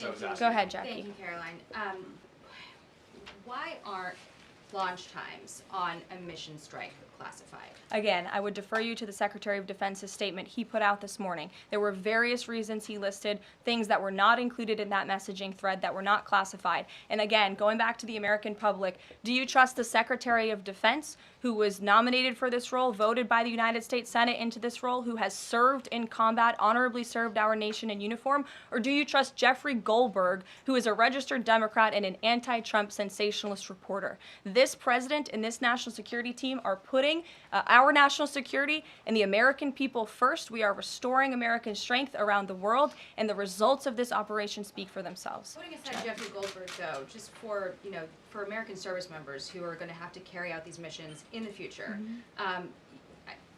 Go ahead, Jacqui. Thank you, Caroline. Why aren't launch times on a mission strike classified? Again, I would defer you to the Secretary of Defense's statement he put out this morning. There were various reasons he listed, things that were not included in that messaging thread that were not classified. And again, going back to the American public, do you trust the Secretary of Defense, who was nominated for this role, voted by the United States Senate into this role, who has served in combat, honorably served our nation in uniform? Or do you trust Jeffrey Goldberg, who is a registered Democrat and an anti-Trump sensationalist reporter? This president and this national security team are putting our national security and the American people first. We are restoring American strength around the world, and the results of this operation speak for themselves. Putting aside Jeffrey Goldberg, though, just for for American service members who are going to have to carry out these missions in the future,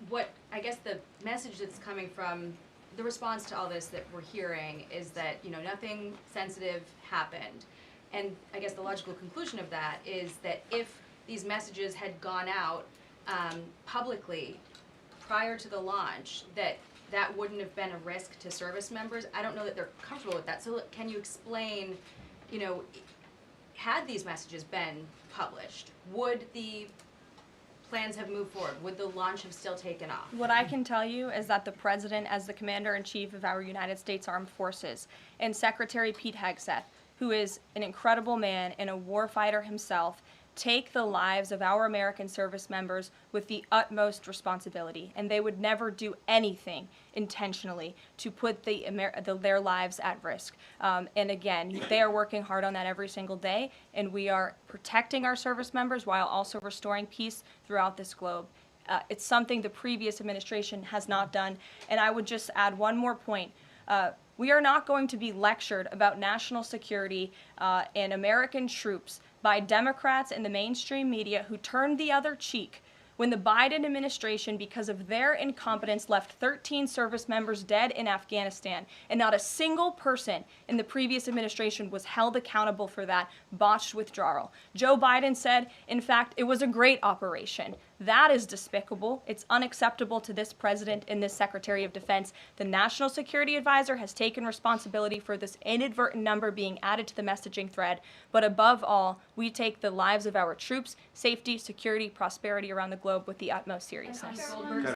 what I guess the message that's coming from the response to all this that we're hearing is that nothing sensitive happened, and I guess the logical conclusion of that is that if these messages had gone out publicly prior to the launch, that wouldn't have been a risk to service members. I don't know that they're comfortable with that. So can you explain, had these messages been published, would the plans have moved forward? Would the launch have still taken off? What I can tell you is that the President, as the Commander-in-Chief of our United States Armed Forces, and Secretary Pete Hegseth, who is an incredible man and a warfighter himself, take the lives of our American service members with the utmost responsibility, and they would never do anything intentionally to put their lives at risk. And again, they are working hard on that every single day, and we are protecting our service members while also restoring peace throughout this globe. It's something the previous administration has not done. And I would just add one more point. We are not going to be lectured about national security and American troops by Democrats and the mainstream media who turned the other cheek when the Biden administration, because of their incompetence, left 13 service members dead in Afghanistan, and not a single person in the previous administration was held accountable for that botched withdrawal. Joe Biden said, in fact, it was a great operation. That is despicable. It's unacceptable to this president and this Secretary of Defense. The National Security Advisor has taken responsibility for this inadvertent number being added to the messaging thread. But above all, we take the lives of our troops, safety, security, prosperity around the globe with the utmost seriousness.